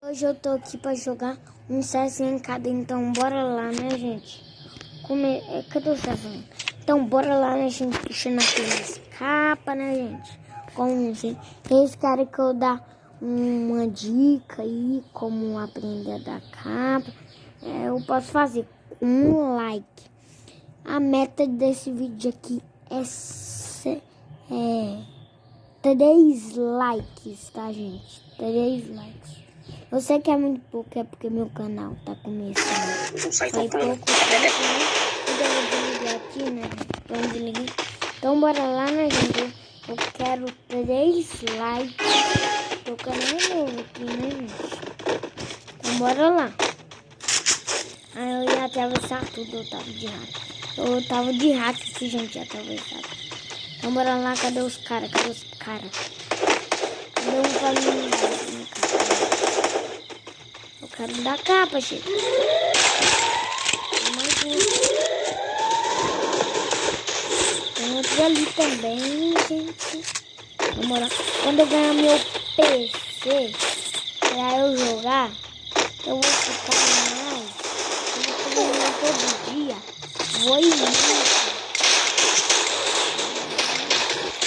Hoje eu tô aqui pra jogar um CSzinho em cada, então bora lá, né, gente? Cadê o CSzinho? Então bora lá, né, gente? Puxando aqueles capas, né, gente? Como assim? Eles querem que eu dê uma dica aí, como aprender a dar capa. Eu posso fazer um like. A meta desse vídeo aqui é 3 likes, tá, gente? 3 likes. Eu sei que é muito pouco, é porque meu canal tá começando. Faz pouco tempo, né? Então eu vou desligar aqui, né? Vamos desligar. Então bora lá, né, gente? Eu quero 3 likes. O canal é novo aqui, né, gente? Então bora lá. Aí eu ia atravessar tudo, eu tava de hack. Eu tava de hack aqui, gente, ia atravessar. Então bora lá, cadê os caras? Cadê os caras? Cadê um pra mim? Eu quero dar capa, gente. Tem mais um. Tem outro ali também, gente. Vamos lá. Quando eu ganhar meu PC pra eu jogar, eu vou ficar mais. Eu vou jogar todo dia. Vou ir muito.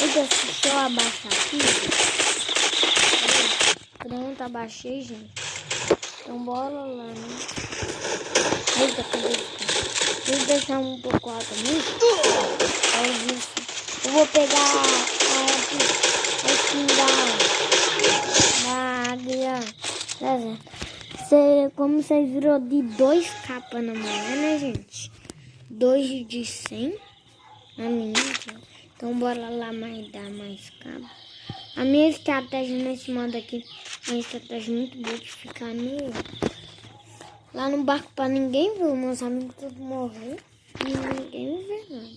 Eita, se eu abaixar aqui. Pronto, abaixei, gente. Então bora lá, né? Eita, cadê esse cara? Deixa eu deixar um pouco alto também. Eu vou pegar a skin da águia. Como vocês viram, de 2 capas na manhã, né, gente? 2 de 100 na minha. Então bora lá dar mais capa. A minha estratégia nesse modo aqui é uma estratégia muito boa de ficar lá no barco pra ninguém ver. Meus amigos todos morreram e ninguém me vê nada.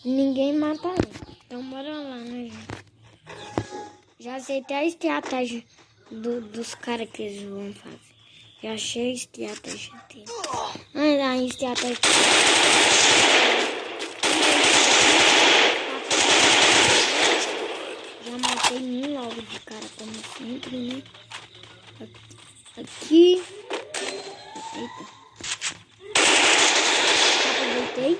Ninguém mata eu. Então bora lá, né, gente? Já aceitei a estratégia dos caras que eles vão fazer. Já achei a estratégia deles. A estratégia. Já matei um logo de cara, como sempre, né? Aqui. Eita. Aproveitei.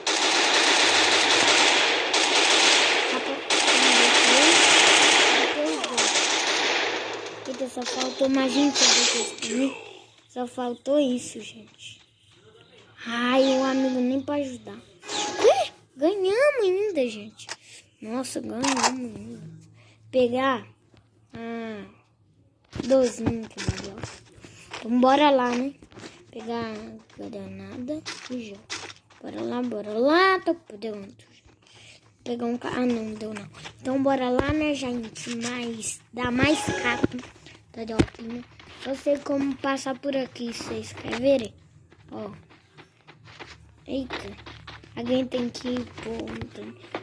Eita, só faltou mais gente também. Só faltou isso, gente. Ai, o amigo nem pra ajudar. Ganhamos ainda, gente. Nossa, ganhamos ainda. Pegar 12 que legal. Então bora lá, né? Pegar a granada e jogo. Bora lá. Tô perdendo. Pegar um carro. Ah, não deu não. Então bora lá, né, gente? Dá mais capa. Tá de alpina. Eu sei como passar por aqui, se vocês querem ver. Ó. Eita. Alguém tem que pôr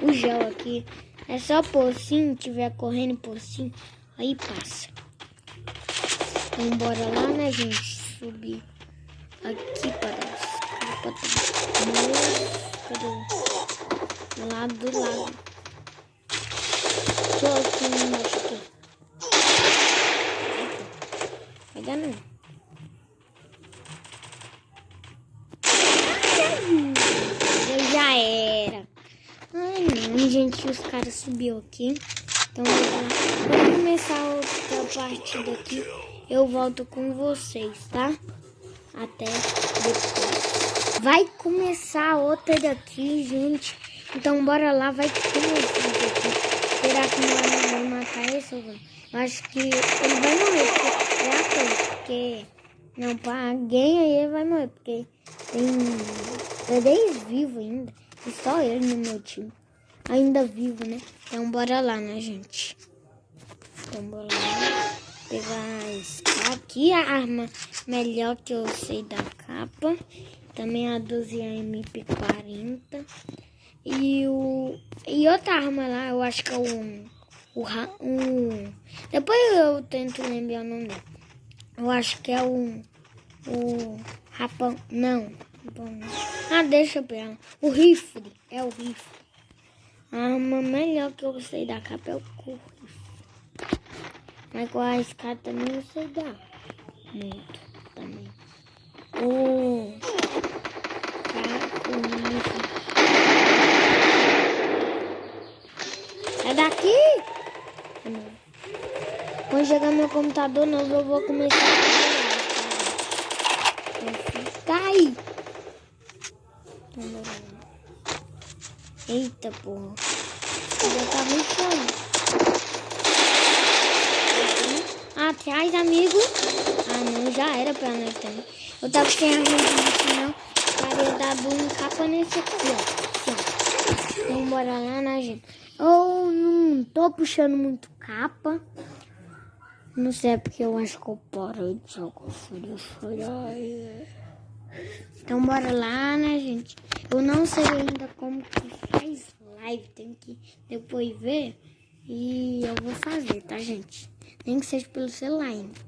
o gel aqui. É só pôr assim, tiver correndo por assim, aí passa. Então bora lá, né, gente? Subir aqui para os capas. Cadê? Do lado. Deixa eu aqui embaixo aqui. Vai dar não. Já era. Ai não, gente, os caras subiu aqui. Então vamos começar outra partida aqui. Eu volto com vocês, tá? Até depois. Vai começar outra daqui, gente. Então bora lá, vai começar daqui. Será que não vai matar esse? Eu acho que ele vai morrer, porque não, pra alguém aí ele vai morrer, porque tem 10 vivos ainda. E só ele no meu time. Ainda vivo, né? Então bora lá, né, gente? Então bora lá. Pegar aqui a arma melhor que eu sei da capa. Também a 12 MP40. E outra arma lá, eu acho que é depois eu tento lembrar o nome dele. Eu acho que é o rapão. Não. Ah, deixa eu pegar. O rifle. É o rifle. A arma melhor que eu sei da capa é o rifle. Mas com a escada também eu sei dar. muito também. Oh, sai daqui! Quando chegar meu computador novo, eu vou começar a fazer. Cai! Eita, porra. Já tá muito chão. Atrás, amigo. Ah, não, já era pra nós também. Eu tava sem a gente disso, não. Teria dado um capa nesse aqui, ó. Assim, ó. Então, bora lá, né, gente? Eu não tô puxando muito capa. Não sei, porque eu acho que eu paro de jogar Fúria. Então, bora lá, né, gente? Eu não sei ainda como que faz live. Tem que depois ver. E eu vou fazer, tá, gente? Nem que seja pelo celular ainda.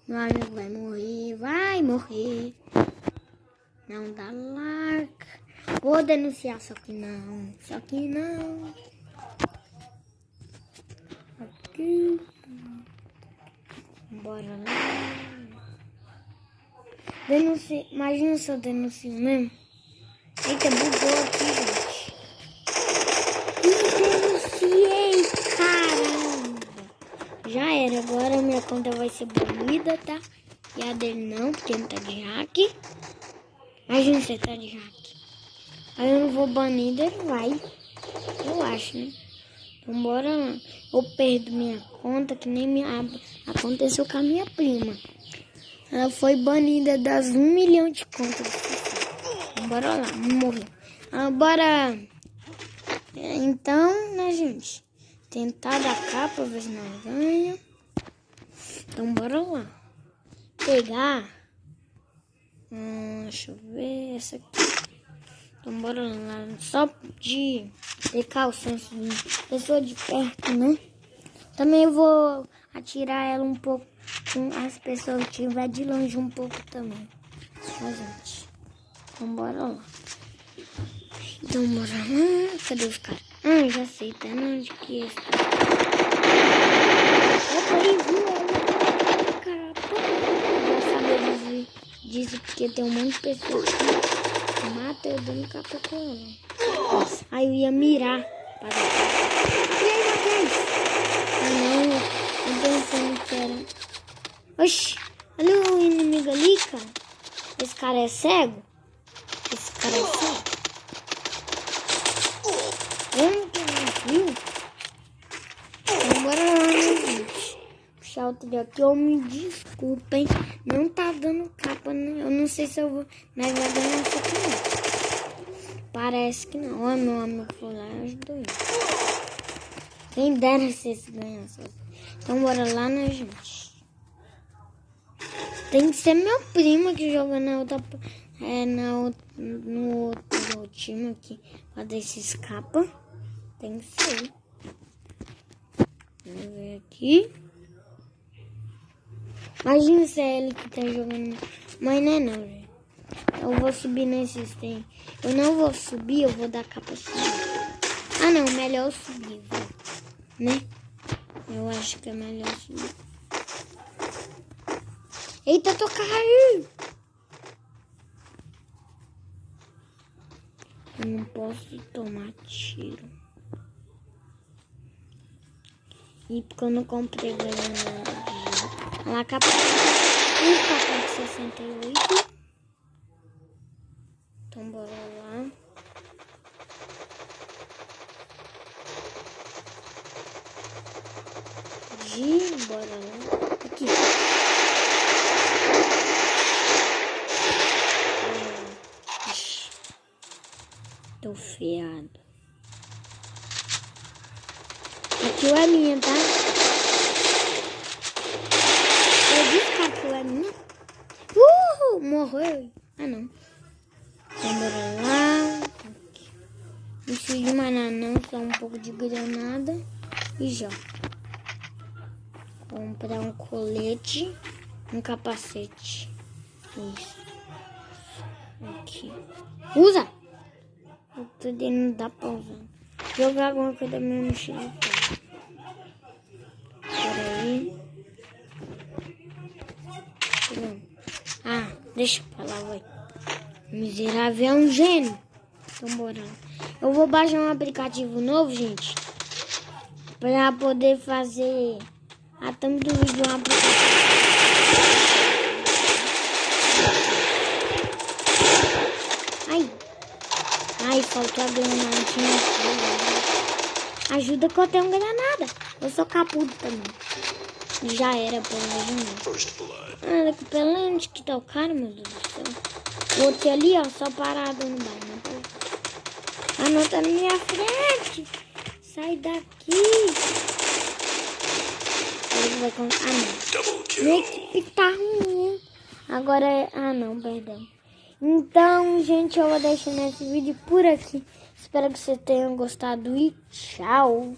Meu amigo vai morrer. Não dá like. Vou denunciar, só que não. Aqui. Bora lá. Denuncie. Imagina se eu denuncio mesmo. Eita, bugou aqui, gente. Denunciei, caramba. Já era, agora minha conta vai ser banida, tá? E a dele não, porque não tá de hack. Imagina se tá de hack. Aí eu não vou banir, ele vai. Eu acho, né? Então bora lá. Eu perdo minha conta, que nem aconteceu com a minha prima. Ela foi banida das 1 milhão de contas. Então, bora lá, morreu. Bora. Então, né, gente? Tentar dar capa, ver se nós ganha. Então, bora lá. Pegar. Deixa eu ver essa aqui. Então, bora lá. Só de precaução, pessoa de perto, né? Também eu vou atirar ela um pouco com as pessoas que estiver de longe um pouco também. Tá, gente? Então, bora lá. Então, bora lá. Cadê os caras? Já sei, tá? Onde que é esse cara? Opa, ele viu ela. Caraca. Eu já sabia disso porque tem um monte de pessoas que mata eu dando capa com ela. Aí eu ia mirar para não, eu pensando que era. Oxi, olha o inimigo ali, cara. Esse cara é cego? Como que não viu? Então bora lá, né, gente? Puxar o trilho aqui, ou me desculpem. Não tá dando capa, né? Eu não sei se eu vou. Mas vai ganhar isso aqui não. Parece que não. Olha, meu amigo foi lá e ajudou ele. Quem dera se esse ganhasse. Então bora lá, né, gente? Tem que ser meu primo que joga na outra. No outro time aqui. Pra dar esse escapa. Tem que ser. Vamos ver aqui. Imagina se é ele que tá jogando. Mas não é não, gente. Eu vou subir nesses tem. Eu não vou subir, eu vou dar capa assim. Ah não, melhor eu subir, né? Eu acho que é melhor subir. Eita, tô caindo! Eu não posso tomar tiro. E porque eu não comprei granada. Olha lá, capa de 68. Então bora lá. Bora lá. Aqui. Tô fiado. Aqui é minha, tá? Eu disse que aqui é minha. Morreu. Ah, não. Então, bora lá. Aqui. Não preciso de mais nada, não. Só um pouco de granada. E já. Comprar um colete. Um capacete. Isso. Aqui. Usa! Não dá pra usar. Jogar alguma coisa da minha mochila. Pera aí. Ah, deixa pra lá, vai. Miserável é um gênio. Então, bora lá. Eu vou baixar um aplicativo novo, gente. Pra poder fazer a thumb do vídeo. Um aplicativo. Ai, faltou a granadinha aqui. Ajuda que eu tenho granada. Eu sou capudo também. Já era, pelo menos. Olha que pelo onde que tá o cara, meu Deus do céu. O outro ali, ó, só parado no bairro. Ah, não, tá na minha frente. Sai daqui. Ele vai contar. Ah, não. Minha equipe tá ruim. Agora é... Ah, não, perdão. Então, gente, eu vou deixando esse vídeo por aqui. Espero que vocês tenham gostado e tchau.